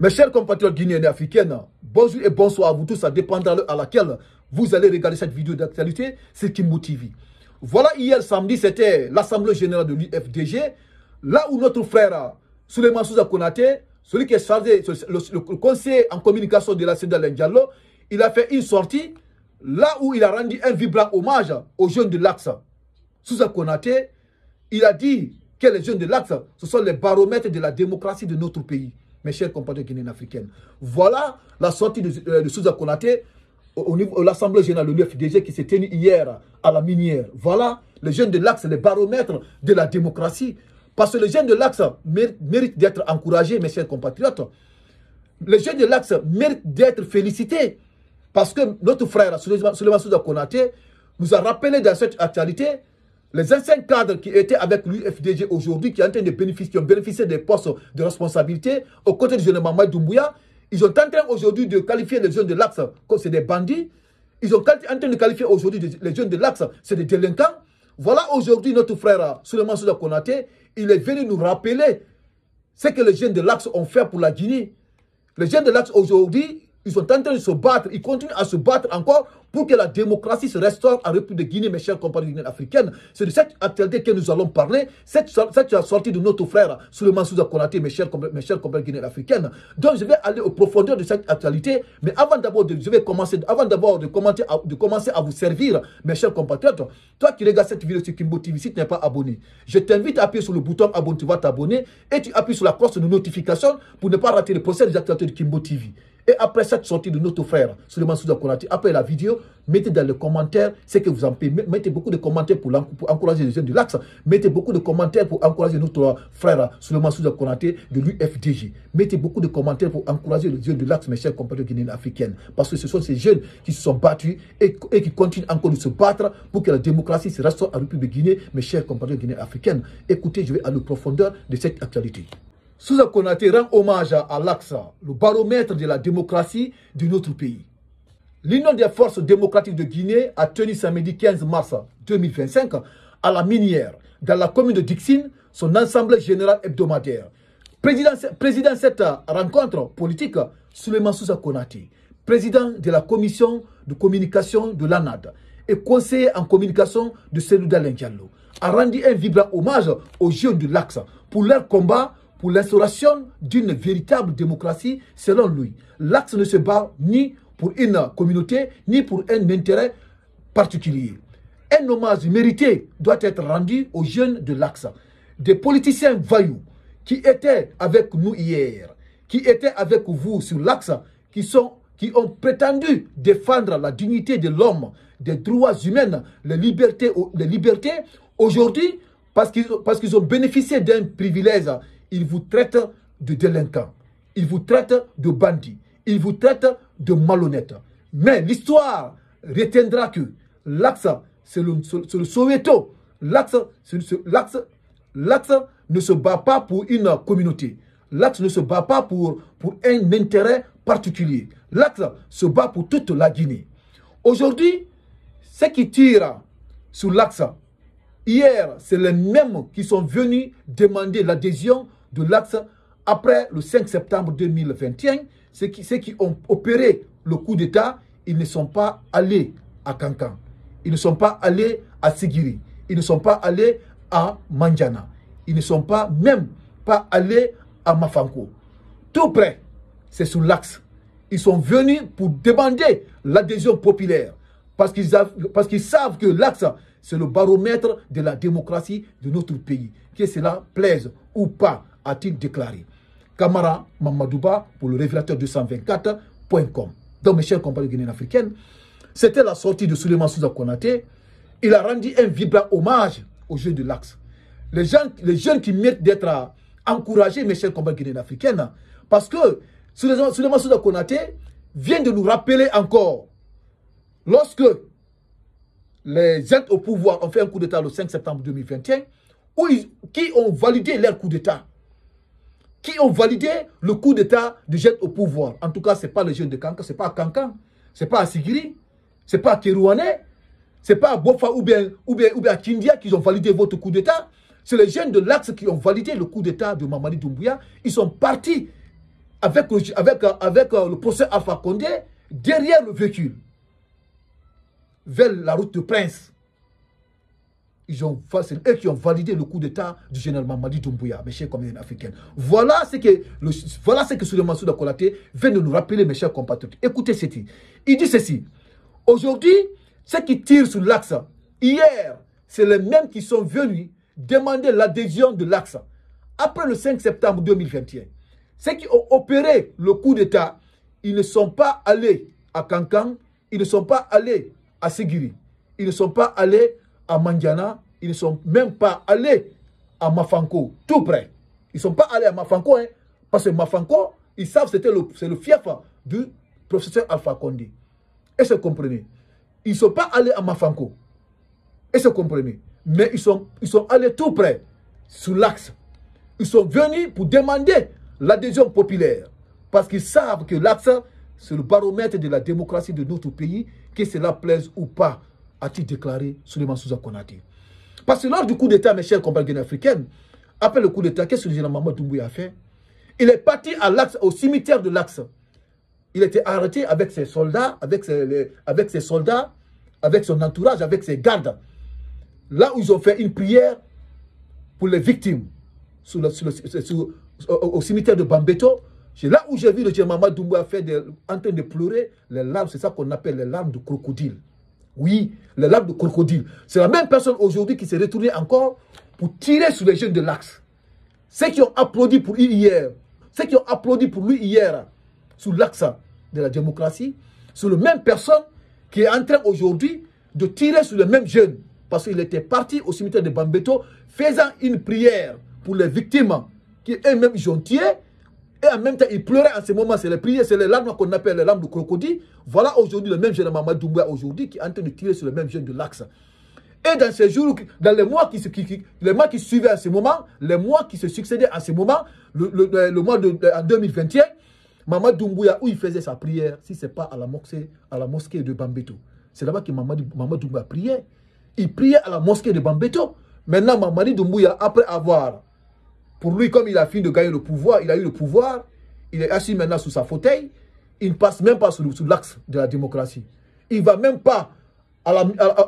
Mes chers compatriotes guinéens et africaines, bonjour et bonsoir à vous tous, ça dépendra à laquelle vous allez regarder cette vidéo d'actualité, c'est Kimbo TV. Voilà, hier samedi, c'était l'Assemblée générale de l'UFDG, là où notre frère Souleymane Sousa Konaté, celui qui est chargé, le conseiller en communication de la CEDEAO Diallo, il a fait une sortie, là où il a rendu un vibrant hommage aux jeunes de l'Axe. Sousa Konaté, il a dit que les jeunes de l'Axe, ce sont les baromètres de la démocratie de notre pays. Mes chers compatriotes guinéens africains. Voilà la sortie de Sousa Konaté au niveau de l'Assemblée générale de l'UFDG qui s'est tenue hier à la minière. Voilà les jeunes de l'Axe, les baromètres de la démocratie. Parce que les jeunes de l'Axe méritent d'être encouragés, mes chers compatriotes. Les jeunes de l'Axe méritent d'être félicités. Parce que notre frère Souleymane Sousa Konaté nous a rappelé dans cette actualité les anciens cadres qui étaient avec l'UFDG aujourd'hui, qui ont bénéficié des postes de responsabilité aux côtés du général Mamadi Doumbouya, ils sont en train aujourd'hui de qualifier les jeunes de l'Axe comme c'est des bandits. Ils sont en train de qualifier aujourd'hui les jeunes de l'Axe, c'est des délinquants. Voilà aujourd'hui notre frère Souleymane Sousa Konaté, il est venu nous rappeler ce que les jeunes de l'Axe ont fait pour la Guinée. Les jeunes de l'Axe aujourd'hui, ils sont en train de se battre, ils continuent à se battre encore pour que la démocratie se restaure en République de Guinée, mes chers compatriotes africains. C'est de cette actualité que nous allons parler, cette sortie de notre frère Souleymane Sousa Konaté, mes chers compatriotes guinéens africains. Donc je vais aller aux profondeurs de cette actualité, mais avant d'abord de commencer à vous servir, mes chers compatriotes, toi qui regardes cette vidéo sur Kimbo TV, si tu n'es pas abonné, je t'invite à appuyer sur le bouton abonner, tu vas t'abonner et tu appuies sur la cloche de notification pour ne pas rater le procès des actualités de Kimbo TV. Et après cette sortie de notre frère Souleymane Sousa Konaté, après la vidéo, mettez dans les commentaires ce que vous en pensez. Mettez beaucoup de commentaires pour encourager les jeunes de l'Axe. Mettez beaucoup de commentaires pour encourager notre frère Souleymane Sousa Konaté de l'UFDG. Mettez beaucoup de commentaires pour encourager les jeunes de l'Axe, mes chers compatriotes guinéens africains. Parce que ce sont ces jeunes qui se sont battus et qui continuent encore de se battre pour que la démocratie se restaure en République de Guinée, mes chers compatriotes guinéens africains. Écoutez, je vais aller aux profondeurs de cette actualité. Sousa Konaté rend hommage à l'Axe, le baromètre de la démocratie de notre pays. L'Union des forces démocratiques de Guinée a tenu samedi 15 mars 2025 à la minière, dans la commune de Dixine, son assemblée générale hebdomadaire. Président de cette rencontre politique, Souleymane Sousa Konaté, président de la commission de communication de l'ANAD et conseiller en communication de CEDEAO Diallo, a rendu un vibrant hommage aux jeunes de l'Axe pour leur combat pour l'instauration d'une véritable démocratie. Selon lui, l'Axe ne se bat ni pour une communauté, ni pour un intérêt particulier. Un hommage mérité doit être rendu aux jeunes de l'Axe. Des politiciens vaillants qui étaient avec nous hier, qui étaient avec vous sur l'Axe, qui ont prétendu défendre la dignité de l'homme, des droits humains, les libertés, aujourd'hui, parce qu'ils ont bénéficié d'un privilège, ils vous traitent de délinquants, ils vous traitent de bandits, ils vous traitent de malhonnêtes. Mais l'histoire retiendra que l'Axe, c'est le Soweto. L'Axe ne se bat pas pour une communauté. L'Axe ne se bat pas pour un intérêt particulier. L'Axe se bat pour toute la Guinée. Aujourd'hui, ceux qui tirent sur l'Axe, hier, c'est les mêmes qui sont venus demander l'adhésion de l'Axe après le 5 septembre 2021. Ceux qui ont opéré le coup d'État, ils ne sont pas allés à Kankan. Ils ne sont pas allés à Sigiri. Ils ne sont pas allés à Manjana. Ils ne sont même pas allés à Mafanko. Tout près, c'est sur l'Axe. Ils sont venus pour demander l'adhésion populaire. Parce qu'ils savent que l'Axe, c'est le baromètre de la démocratie de notre pays. Que cela plaise ou pas, a-t-il déclaré. Camara Mamadouba pour le révélateur 224.com. Donc, mes chers compatriotes guinéens africains, c'était la sortie de Souleymane Sousa Konaté. Il a rendu un vibrant hommage aux jeunes de l'Axe. Les jeunes qui méritent d'être encouragés, mes chers compatriotes guinéens africains, parce que Souleymane Sousa Konaté vient de nous rappeler encore, lorsque les gens au pouvoir ont fait un coup d'État le 5 septembre 2021, qui ont validé leur coup d'État, qui ont validé le coup d'État de jeunes au pouvoir. En tout cas, ce n'est pas les jeunes de Kankan, ce n'est pas à Kankan, ce n'est pas à Sigiri, ce n'est pas à Kérouané, ce n'est pas à Bofa ou bien à Kindia qui ont validé votre coup d'État. C'est les jeunes de l'Axe qui ont validé le coup d'État de Mamadi Doumbouya. Ils sont partis avec le procès Alpha Condé derrière le véhicule, vers la route de Prince. C'est eux qui ont validé le coup d'État du général Mamadi Doumbouya, mes chers communautés africaines. Voilà ce que Souleymane Souda Konaté vient de nous rappeler, mes chers compatriotes. Écoutez ceci. Il dit ceci. Aujourd'hui, ceux qui tirent sur l'axe, hier, c'est les mêmes qui sont venus demander l'adhésion de l'axe. Après le 5 septembre 2021, ceux qui ont opéré le coup d'État, ils ne sont pas allés à Kankan, ils ne sont pas allés à Ségiri, ils ne sont pas allés à Mandiana, ils ne sont même pas allés à Mafanko, tout près. Ils ne sont pas allés à Mafanko, hein, parce que Mafanko, ils savent que c'est le fief du professeur Alpha Condé. Est-ce que vous comprenez? Ils ne sont pas allés à Mafanko. Est-ce que vous comprenez? Mais ils sont allés tout près, sous l'axe. Ils sont venus pour demander l'adhésion populaire. Parce qu'ils savent que l'axe, c'est le baromètre de la démocratie de notre pays, que cela plaise ou pas, a-t-il déclaré Souleymane Souda Konaté. Parce que lors du coup d'État, mes chers compatriotes africains, après le coup d'État, qu'est-ce que le général Mamadi Doumbouya a fait? Il est parti à l'axe, au cimetière de l'axe. Il était arrêté avec ses soldats, avec son entourage, avec ses gardes. Là où ils ont fait une prière pour les victimes, au cimetière de Bambeto. C'est là où j'ai vu le général Mamadi Doumbouya en train de pleurer les larmes, c'est ça qu'on appelle les larmes de crocodile. Oui, les larmes de crocodile. C'est la même personne aujourd'hui qui s'est retournée encore pour tirer sur les jeunes de l'axe. Ceux qui ont applaudi pour lui hier, sous l'axe de la démocratie, c'est la même personne qui est en train aujourd'hui de tirer sur les mêmes jeunes. Parce qu'il était parti au cimetière de Bambeto faisant une prière pour les victimes qui eux-mêmes ils ont tué. Et en même temps, il pleurait en ce moment. C'est les prières, c'est les larmes qu'on appelle les larmes de crocodile. Voilà aujourd'hui le même jeune Mamadi Doumbouya aujourd'hui qui est en train de tirer sur le même jeune de l'axe. Et dans ces jours, dans les mois qui suivaient en ce moment, les mois qui se succédaient en ce moment, le mois en 2021, Mamadi Doumbouya, où il faisait sa prière, si ce n'est pas à la mosquée de Bambeto. C'est là-bas que Mamadi Doumbouya priait. Il priait à la mosquée de Bambeto. Maintenant, Mamadi Doumbouya, après avoir... Pour lui, comme il a fini de gagner le pouvoir, il a eu le pouvoir, il est assis maintenant sous sa fauteuil, il ne passe même pas sous l'axe de la démocratie. Il ne va même pas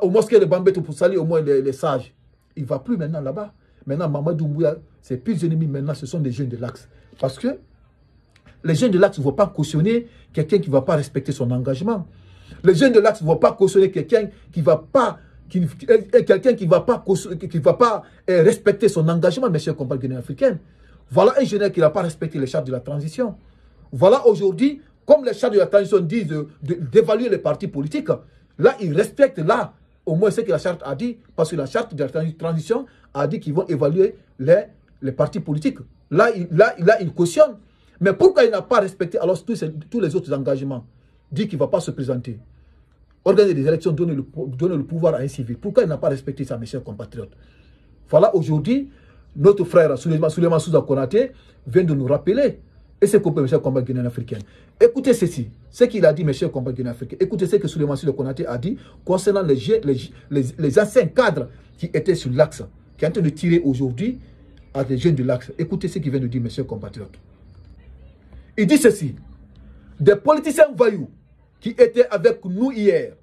au mosquée de Bambeto pour saluer au moins les sages. Il ne va plus maintenant là-bas. Maintenant, Mamadi Doumbouya, ses pires ennemis maintenant, ce sont des jeunes de l'axe. Parce que les jeunes de l'axe ne vont pas cautionner quelqu'un qui ne va pas respecter son engagement. Les jeunes de l'axe ne vont pas cautionner quelqu'un qui ne va pas... quelqu'un qui ne va pas respecter son engagement, mes chers compatriotes africains. Voilà un jeune qui n'a pas respecté les chartes de la transition. Voilà aujourd'hui, comme les chartes de la transition disent d'évaluer les partis politiques, là, ils respectent au moins ce que la charte a dit, parce que la charte de la transition a dit qu'ils vont évaluer les partis politiques. Là, il cautionne. Mais pourquoi il n'a pas respecté alors tous les autres engagements? Dit qu'il ne va pas se présenter. Organiser des élections, donner le pouvoir à un civil. Pourquoi il n'a pas respecté ça, mes chers compatriotes? Voilà, aujourd'hui, notre frère Souleymane Souda Konaté vient de nous rappeler. Et c'est mes chers compatriotes africains. Écoutez ceci, ce qu'il a dit, mes chers compatriotes africains. Écoutez ce que Souleymane Souda Konaté a dit concernant les anciens cadres qui étaient sur l'axe, qui sont en train de tirer aujourd'hui à des jeunes de l'axe. Écoutez ce qu'il vient de dire, mes chers compatriotes. Il dit ceci: des politiciens voyous qui étaient avec nous hier,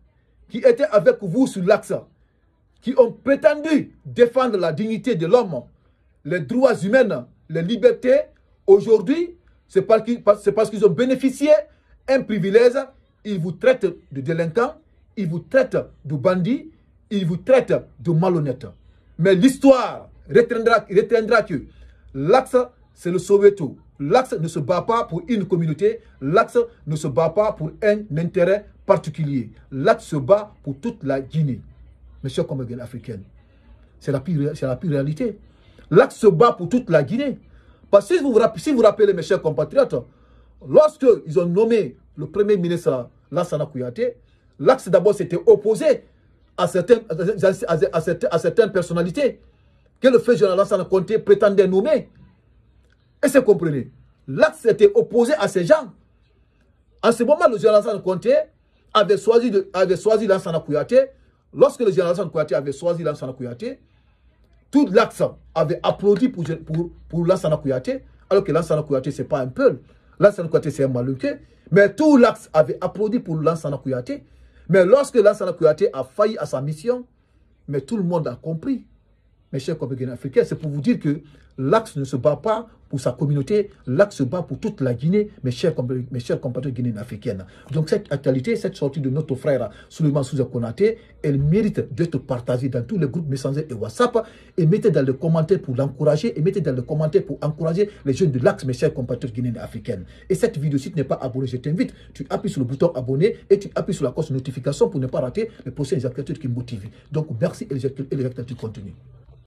qui étaient avec vous sur l'axe, qui ont prétendu défendre la dignité de l'homme, les droits humains, les libertés, aujourd'hui, c'est parce qu'ils ont bénéficié un privilège, ils vous traitent de délinquants, ils vous traitent de bandits, ils vous traitent de malhonnêtes. Mais l'histoire retiendra que l'axe, c'est le Soweto. L'axe ne se bat pas pour une communauté, l'axe ne se bat pas pour un intérêt particulier. L'axe se bat pour toute la Guinée. Mes chers compatriotes africains, c'est la pire réalité. L'axe se bat pour toute la Guinée. Parce que si vous rappelez, mes chers compatriotes, lorsque ils ont nommé le premier ministre Lansana Kouyaté, l'axe d'abord s'était opposé à certaines personnalités que le fait général Lansana Conté prétendait nommer. Est-ce que vous comprenez? L'axe était opposé à ces gens. En ce moment, le général Lansana Conté avait choisi Lansana Kouyaté. Lorsque le général Lansana Kouyaté avait choisi Lansana Kouyaté, tout l'axe avait applaudi pour Lansana Kouyaté, alors que Lansana Kouyaté, ce n'est pas un peuple. Lansana Kouyaté, c'est un maluqué. Mais tout l'axe avait applaudi pour Lansana Kouyaté. Mais lorsque Lansana Kouyaté a failli à sa mission, mais tout le monde a compris. Mes chers compatriotes africains, c'est pour vous dire que l'axe ne se bat pas pour sa communauté, l'axe se bat pour toute la Guinée, mes chers compatriotes guinéens africaines. Donc cette actualité, cette sortie de notre frère Souleymane Souza Konaté, elle mérite d'être partagée dans tous les groupes Messenger et WhatsApp, et mettez dans les commentaires pour l'encourager, et mettez dans les commentaires pour encourager les jeunes de l'axe, mes chers compatriotes guinéens africaines. Et cette vidéo, si tu n'es pas abonné, je t'invite, tu appuies sur le bouton abonner et tu appuies sur la cloche de notification pour ne pas rater les prochaines actualités de Kimbo TV. Donc merci et les actualités continuent.